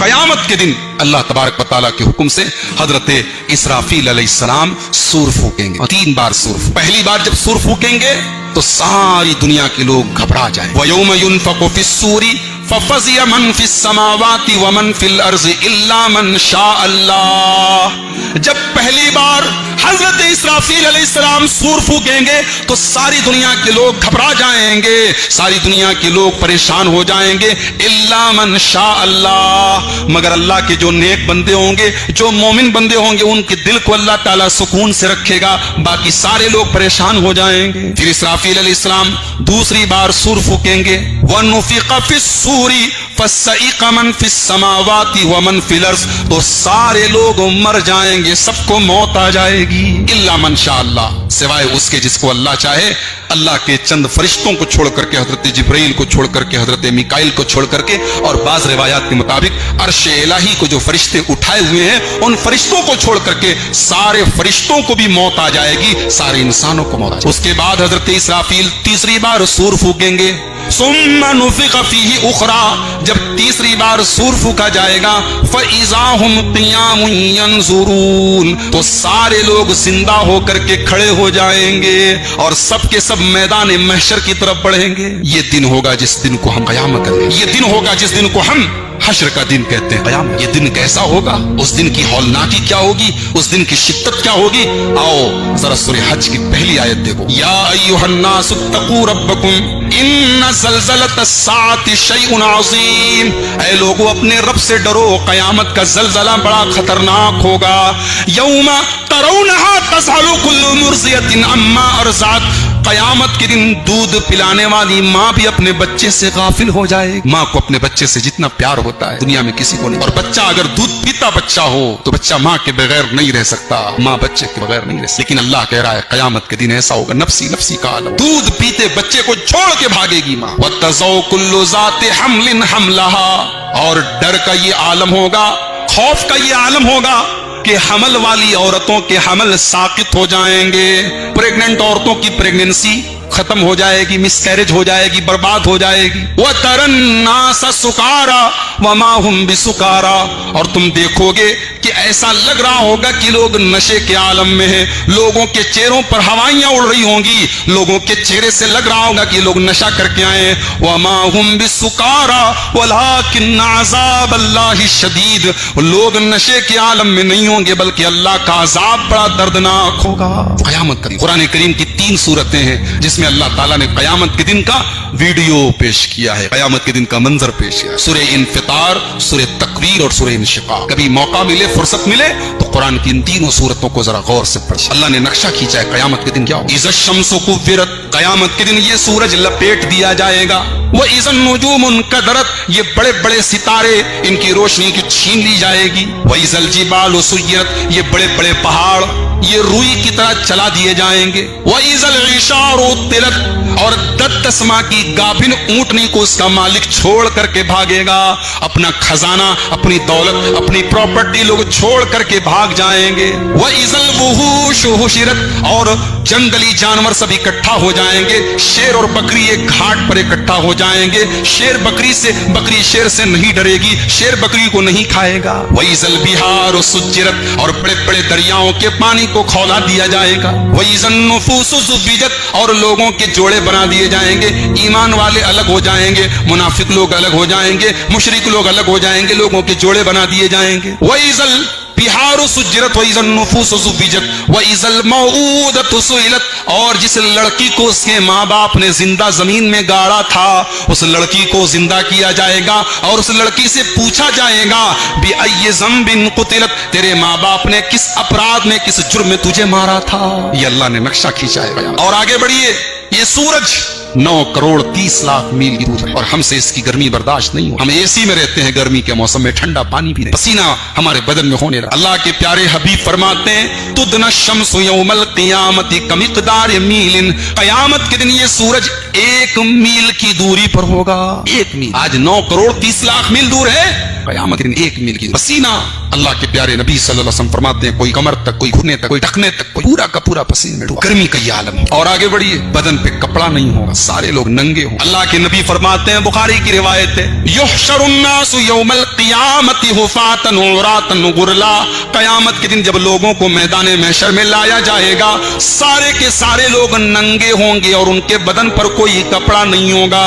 قیامت کے دن اللہ تبارک و تعالیٰ کے حکم سے حضرت اسرافیل علیہ السلام سور پھونکیں گے، 3 بار سور۔ پہلی بار جب سور پھونکیں گے تو ساری دنیا کے لوگ گھبرا جائیں۔ وَيَوْمَ يُنفَخُ فِي الصُّورِ فَفَزِعَ مَن فِي السَّمَاوَاتِ وَمَن فِي الْأَرْضِ إِلَّا مَن شَاءَ اللَّهُ۔ جب پہلی بار حضرت اسرافیل علیہ السلام سور پھونکیں گے تو ساری دنیا کے لوگ گھبرا جائیں گے، ساری دنیا کے لوگ پریشان ہو جائیں گے، الا من شاء اللہ، مگر اللہ کے جو نیک بندے ہوں گے، جو مومن بندے ہوں گے، ان کے دل کو اللہ تعالیٰ سکون سے رکھے گا، باقی سارے لوگ پریشان ہو جائیں گے۔ پھر اسرافیل علیہ السلام دوسری بار سور پھونکیں گے، وَنُفِخَ فِي الصُّورِ فَصَعِقَ مَن فِي السَّمَاوَاتِ وَمَن فِي الْأَرْضِ، تو سارے لوگ مر جائیں گے، سب کو موت آ جائے گی، الا من شاء اللہ، سوائے اس کے جس کو اللہ چاہے۔ اللہ کے چند فرشتوں کو چھوڑ کر کے، حضرت جبرائیل کو چھوڑ کر کے، حضرت میکائیل کو چھوڑ کر کے، اور بعض روایات کے مطابق عرش الہی کو جو فرشتے اٹھائے ہوئے ہیں ان فرشتوں کو چھوڑ کر کے سارے فرشتوں کو بھی موت آ جائے گی، سارے انسانوں کو موت آ جائے گی۔ اس کے بعد حضرت اسرافیل تیسری بار سور پھونکیں گے، ثم نفخ فیہ اخری، جب تیسری بار سور پھونکا جائے گا، فاذا ہم قیام ینظرون، تو سارے لوگ زندہ ہو کر کے کھڑے ہو جائیں گے اور سب کے سب میدان محشر کی طرف بڑھیں گے۔ یہ دن ہوگا جس دن کو ہم قیامت کہیں گے، یہ دن ہوگا جس دن کو ہم حشر کا دن کہتے ہیں، قیامت۔ یہ دن کیسا ہوگا، اس دن کی ہولناکی کیا ہوگی، اس دن کی شدت کیا ہوگی؟ آؤ ذرا سورہ حج کی پہلی آیت دیکھو، یا ایھا الناس اتقوا ربکم ان زلزلۃ الساعۃ شیء عظیم، اے لوگوں اپنے رب سے ڈرو، قیامت کا زلزلہ بڑا خطرناک ہوگا۔ یوم ترونھا تذہل کل مرضیۃ عما ارضعت، قیامت کے دن دودھ پلانے والی ماں بھی اپنے بچے سے غافل ہو جائے گی۔ ماں کو اپنے بچے سے جتنا پیار ہوتا ہے دنیا میں کسی کو نہیں، اور بچہ اگر دودھ پیتا بچہ ہو تو بچہ ماں کے بغیر نہیں رہ سکتا، ماں بچے کے بغیر نہیں رہ سکتی، لیکن اللہ کہہ رہا ہے قیامت کے دن ایسا ہوگا، نفسی نفسی کا عالم، دودھ پیتے بچے کو چھوڑ کے بھاگے گی ماں۔ وَتَضَعُ كُلُّ ذَاتِ حَمْلٍ حَمْلَهَا، اور ڈر کا یہ عالم ہوگا، خوف کا یہ عالم ہوگا کہ حمل والی عورتوں کے حمل ساقط ہو جائیں گے، پریگننٹ عورتوں کی پریگننسی ختم ہو جائے گی، مس کیریج ہو جائے گی، برباد ہو جائے گی۔ وَتَرَى النَّاسَ سُكَارَىٰ وَمَا هُمْ بِسُكَارَىٰ، اور تم دیکھو گے کہ ایسا لگ رہا ہوگا کہ لوگ نشے کے عالم میں ہیں، لوگوں کے چہروں پر ہوائیاں اڑ رہی ہوں گی، لوگوں کے چہرے سے لگ رہا ہوگا کہ لوگ نشہ کر کے آئے ہیں۔ وَمَا هُمْ بِسُكَارَىٰ وَلَٰكِنَّ عَذَابَ اللَّهِ شَدِيدٌ، لوگ نشے کے عالم میں نہیں ہوں گے بلکہ اللہ کا عذاب بڑا دردناک ہوگا۔ قیامت کا دن، قرآن کریم کی 3 سورتیں ہیں جس میں اللہ تعالیٰ نے قیامت کے دن کا ویڈیو پیش کیا ہے، قیامت کے دن کا منظر پیش کیا ہے، سورہ انفطار، سورہ تکویر اور سورہ انشقاق۔ کبھی موقع ملے، فرصت ملے تو قرآن کی ان 3 سورتوں کو ذرا غور سے پڑھیں۔ اللہ نے نقشہ کھینچا ہے قیامت کے دن کیا ہوگا۔ اذا الشمس كورت، قیامت کے دن یہ سورج لپیٹ دیا جائے گا۔ واذا النجوم انکدرت، یہ بڑے بڑے ستارے ان کی روشنی کی چھین لی جائے گی۔ واذا الجبال سیرت، یہ بڑے بڑے پہاڑ یہ روئی کی طرح چلا دیے جائیں گے۔ واذا العشار عطلت، اور دتسما کی گابھن اونٹنی کو اس کا مالک چھوڑ کر کے بھاگے گا، اپنا خزانہ، اپنی دولت، اپنی پراپرٹی لوگ چھوڑ کر کے بھاگ جائیں گے۔ واذا الوحوش حشرت، اور جنگلی جانور سب اکٹھا ہو جائیں گے، شیر اور بکری ایک گھاٹ پر اکٹھا ہو جائیں گے، شیر بکری سے، بکری شیر سے نہیں ڈرے گی، شیر بکری کو نہیں کھائے گا۔ واذا البحار سجرت، اور بڑے بڑے دریاؤں کے پانی کو کھولا دیا جائے گا۔ واذا النفوس زوجت، اور لوگوں کے جوڑے بنا دیے جائیں گے، ایمان والے الگ ہو جائیں گے، منافق لوگ الگ ہو جائیں گے، مشرک لوگ الگ ہو جائیں گے، لوگوں کے جوڑے بنا دیے جائیں گے۔ وَإِذَا الْبِحَارُ سُجِّرَتْ وَإِذَا النُّفُوسُ زُوِّجَتْ وَإِذَا الْمَوْءُودَةُ سُئِلَتْ، اور جس لڑکی کو اس کے ماں باپ نے زندہ زمین میں گاڑا تھا اس لڑکی کو زندہ کیا جائے گا، اور اس لڑکی سے پوچھا جائے گا بِأَيِّ ذَنبٍ قُتِلَتْ، تیرے ماں باپ نے کس اپرادھ میں، کس جرم میں تجھے مارا تھا۔ یہ اللہ نے نقشہ کھینچا ہے۔ اور آگے بڑھیے، یہ سورج 9 کروڑ 30 لاکھ میل کی دور ہے، اور ہم سے اس کی گرمی برداشت نہیں ہو، ہم اے سی میں رہتے ہیں، گرمی کے موسم میں ٹھنڈا پانی بھی نہیں، پسینہ ہمارے بدن میں ہونے لگا۔ اللہ کے پیارے حبیب فرماتے ہیں تدنى الشمس یوم القیامت کمقدار میل، قیامت کے دن یہ سورج 1 میل کی دوری پر ہوگا، 1 میل۔ آج 9 کروڑ 30 لاکھ میل دور ہے، قیامت کے دن 1 میل کی پسینہ۔ اللہ کے پیارے نبی صلی اللہ علیہ وسلم فرماتے ہیں کوئی کمر تک، کوئی گھٹنے تک، کوئی ٹخنے تک، کوئی پورا کا پورا پسینے میں ڈوبا، گرمی کا یہ عالم ہے۔ اور آگے بڑھیے، بدن पे कपड़ा नहीं होगा, सारे लोग नंगे हों। अल्लाह के नबी फरमाते हैं, बुखारी की रिवायत है, युहशरुन्नासु यौमल क़ियामति हुफ़ातन उरातन गुरला। कयामत के दिन जब लोगों को मैदान महशर में लाया जाएगा, सारे के सारे लोग नंगे होंगे और उनके बदन पर कोई कपड़ा नहीं होगा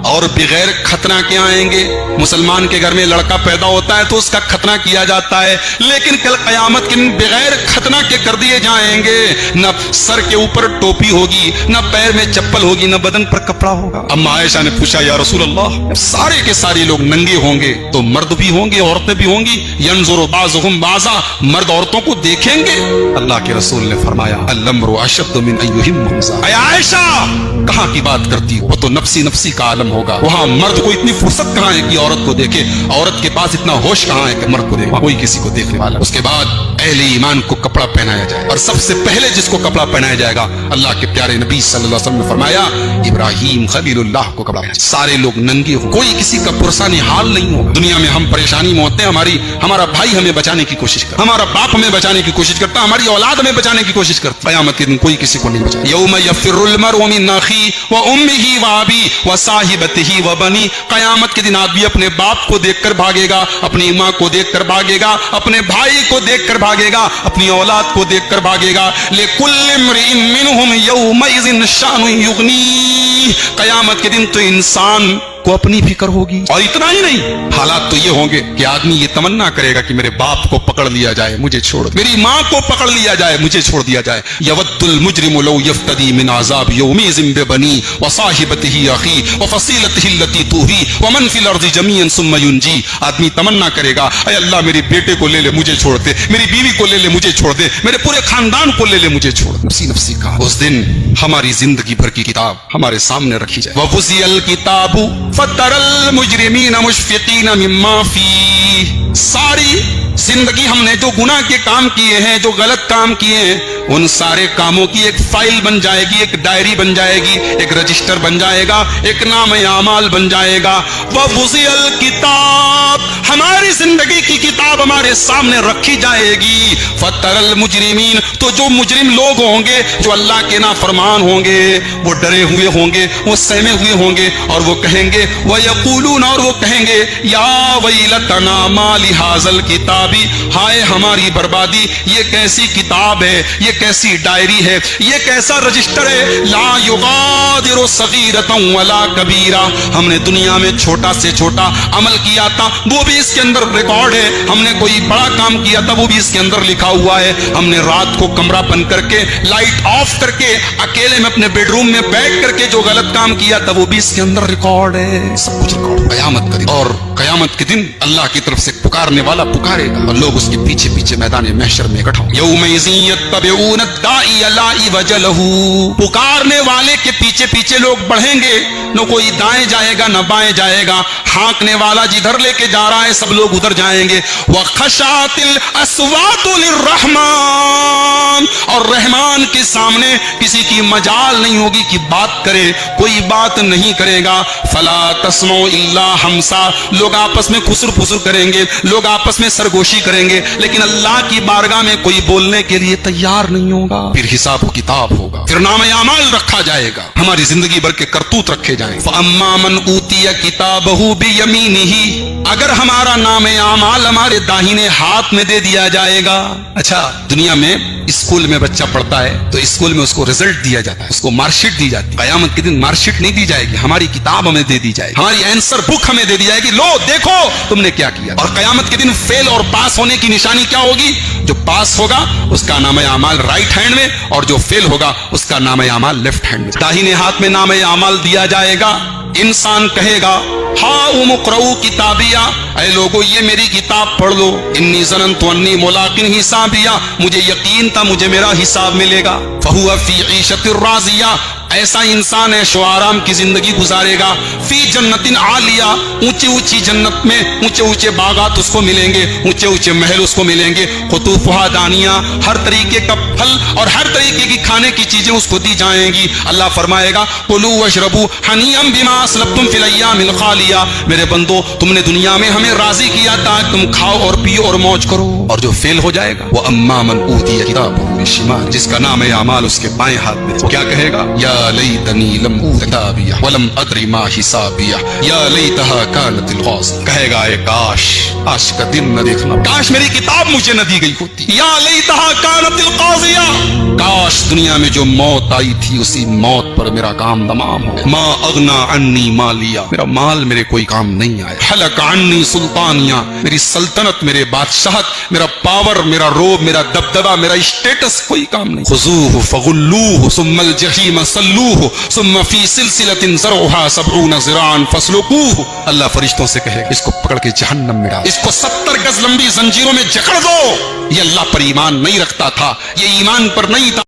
और बगैर खतना के आएंगे। मुसलमान के घर में लड़का पैदा होता है तो उसका खतना किया जाता है, लेकिन कल कयामत के दिन बगैर खतना के कर दिए जाएंगे। न सर के ऊपर टोपी होगी, न पैर में चप्पल होगी, न बदन पर कपड़ा होगा। अम्मा आयशा ने पूछा, या रसूल अल्लाह, सारे के सारे लोग नंगे होंगे तो मर्द भी होंगे, औरतें भी होंगी। यंजुरु बाज़ुहुम बाज़ा, मर्द औरतों को देखेंगे। अल्लाह के रसूल ने फरमाया, अल-अम्रु अशद्दु मिन अय्युहिम हमज़ा। ऐ आयशा, कहाँ की बात करती हो, वो तो नफ्सी नफ्सी का आलम होगा। वहाँ मर्द को इतनी फुर्सत कहाँ है कि औरत को देखे, औरत के पास इतना होश कहाँ है कि मर्द को देखे, कोई किसी को देखने वाला। उसके बाद अहले ईमान को कपड़ा पहनाया जाए और सबसे पहले जिसको कपड़ा पहनाया जाएगा, अल्लाह के प्यारे नबी सल्लल्लाहु अलैहि वसल्लम ने फरमाया, इब्राहिम खलीलुल्लाह को कपड़ा। सारे लोग नंगे हो, कोई किसी का पुरसानी हाल नहीं होगा। दुनिया में हम परेशानी में होते हैं, हमारा भाई हमें बचाने की कोशिश करता, हमारा बाप हमें बचाने की कोशिश करता, हमारी औलाद हमें बचाने की कोशिश करता। क़यामत के दिन कोई किसी को नहीं बचाएगा। यौम यफ़िर्रुल मर्उ मिन अख़ीहि व उम्मिही व अबीही व साहिबतिही व बनी। क़यामत के दिन आदमी अपने बाप को देखकर भागेगा, अपनी माँ को देखकर भागेगा, अपने भाई को देखकर भागेगा, अपनी औलाद को देखकर भागेगा। लिकुल्लि इम्रिइन मिनहुम यौमइज़िन शानुन युग़नी। क़यामत के दिन तो इंसान को अपनी फिक्र होगी। और इतना ही नहीं, हालात तो ये होंगे कि आदमी ये तमन्ना करेगा कि मेरे बाप को पकड़ लिया जाए, मुझे छोड़, मेरी माँ को पकड़ लिया जाए, मुझे छोड़ दिया जाए। यवद्दुल मुजरिमु लौ यफ्तदी मिन आज़ाब यौमिज़िन बिबनी व साहिबतिही अख़ी व फ़सीलतिही अल्लती तुही व मन फिल अर्ज़ि जमीअन सुम्मा युनजी। आदमी तमन्ना करेगा, ऐ अल्लाह मेरे बेटे को ले ले, मुझे छोड़ दे, मेरी बीवी को ले ले, मुझे छोड़ दे, मेरे पूरे खानदान को ले ले, मुझे छोड़। नफ्सी नफ्सी का उस दिन हमारी जिंदगी भर की किताब हमारे सामने रखी जाए। व वुज़ियल किताबु फतरल मुजरिमीन मुशफ़िक़ीन मिम्मा फ़ीह। सारी जिंदगी हमने जो गुनाह के काम किए हैं, जो गलत काम किए हैं, उन सारे कामों की एक फाइल बन जाएगी, एक डायरी बन जाएगी, एक रजिस्टर बन जाएगा, एक नाम-ए-आमाल बन जाएगा। वह वुज़ियल किताब, हमारी जिंदगी की किताब हमारे सामने रखी जाएगी। फतरल मुजरिमीन, तो जो मुजरिम लोग होंगे, जो अल्लाह के नाफरमान होंगे, वो डरे हुए होंगे, वो सहमे हुए होंगे, और वो कहेंगे, वह यक़ूलून, और वो कहेंगे, या वैलतना मा लिहाज़ल किताबी, हाय हमारी बर्बादी, ये कैसी किताब है, ये कैसी डायरी है, ये कैसा रजिस्टर है। ला युगादिरु सगीरतन वला कबीरा, हमने दुनिया में छोटा से छोटा अमल किया था, वो भी इसके अंदर रिकॉर्ड है। हमने कोई बड़ा काम किया था, वो भी इसके अंदर लिखा हुआ है। हमने रात को कमरा बंद करके, लाइट ऑफ करके, अकेले में अपने बेडरूम में बैठ करके जो गलत काम किया था, वो भी इसके अंदर रिकॉर्ड है। सब कुछ रिकॉर्ड। क़यामत का दिन, और क़यामत के दिन अल्लाह की तरफ से पुकारने वाला पुकारेगा और लोग उसके पीछे पीछे मैदान महशर में इकट्ठा होंगे। यौमइज़िन यत्तबिऊन अद-दाइया ला इवज लहू, पुकारने वाले के पीछे पीछे लोग बढ़ेंगे, न कोई दाएं जाएगा न बाएं जाएगा। हाँकने वाला जिधर लेके जा रहा है, सब लोग उधर जाएंगे। व खशातिल अस्वातु लिर्रहमान, और रहमान के सामने किसी की मजाल नहीं होगी कि बात करे, कोई बात नहीं करेगा। फला तस्मउ इल्ला हमसा, लोग आपस में खुसर फुसर करेंगे, लोग आपस में सरगोशी करेंगे, लेकिन अल्लाह की बारगाह में कोई बोलने के लिए तैयार नहीं होगा। फिर हिसाब किताब होगा, फिर नाम-ए-आमाल रखा जाएगा, हमारी जिंदगी भर के करतूत रखे जाएंगे। फ़अम्मा मन ऊतिया किताबहु बियमीनिही, अगर हमारा नाम-ए-आमाल हमारे दाहिने हाथ में दे दिया जाएगा। अच्छा, दुनिया में स्कूल में बच्चा पढ़ता है तो स्कूल में उसको रिजल्ट दिया जाता है, उसको मार्कशीट दी जाती है। क़यामत के दिन मार्कशीट नहीं दी जाएगी, हमारी किताब हमें दे दी जाएगी, हमारी आंसर बुक हमें दे दी जाएगी, लो देखो तुमने क्या किया। और क़यामत के दिन फेल और पास होने की निशानी क्या होगी? जो पास होगा उसका नाम-ए-आमाल राइट हैंड में, और जो फेल होगा उसका नाम-ए-आमाल लेफ्ट हैंड में। दाहिने हाथ में नाम-ए-आमाल दिया जाएगा। इंसान कहेगा, हाउ मुक़रऊ किताबिया, ऐ लोगो ये मेरी किताब पढ़ लो। इन्नी ज़ननतु अन्नी मुलाक़िन हिसाबिया, मुझे यकीन था मुझे मेरा हिसाब मिलेगा। फ़हुवा फ़ी ईशतिर राज़िया, ऐसा इंसान है शो आराम की जिंदगी गुजारेगा। फी जन्नतिन आलिया, ऊंची ऊंची जन्नत में ऊंचे ऊंचे बागात उसको मिलेंगे, ऊंचे ऊंचे महल उसको मिलेंगे। खुतूफुहा दानिया, हर तरीके का फल और हर तरीके की खाने की चीजें उसको दी जाएंगी। अल्लाह फरमाएगा, कुलू वशरबू हनीअम बिमा असलफ्तुम फिल अय्यामिल खालिया, मेरे बंदो तुमने दुनिया में हमें राजी किया था, तुम खाओ और पियो और मौज करो। और जो फेल हो जाएगा वो अम्मा मन ऊतिया किताबहु बिशिमाल, जिसका नाम-ए-आमाल उसके बाएं हाथ में, वो क्या कहेगा? या या लैतनी लम ऊत किताबिया वलम अद्रि मा हिसाबिया या लैतहा कानत अलगाज़िया। कहेगा ए काश का दिन न देखना, काश मेरी किताब मुझे न दी गई होती। या लैतहा कानत अलगाज़िया, काश दुनिया में जो मौत आई थी उसी मौत पर मेरा काम तमाम हो। मा अगना अन्नी मालिया, मेरा माल मेरे कोई काम नहीं आया। हलक अन्नी सुल्तानिया, मेरी सल्तनत, मेरे बादशाहत, मेरा पावर, मेरा रोब, मेरा दबदबा, मेरा स्टेटस कोई काम नहीं। खुजूहु फगुल्लूहु सुम्मल जहीम सल्लूहु सुम्मा फी सिलसिलतिन ज़रउहा सबऊना ज़िराअन फस्लुकूहु। अल्लाह फरिश्तों से कहे इसको पकड़ के जहन्नम में डाल, इसको 70 गज लंबी जंजीरों में जकड़ दो। ये अल्लाह पर ईमान नहीं रखता था, ये ईमान पर नहीं था।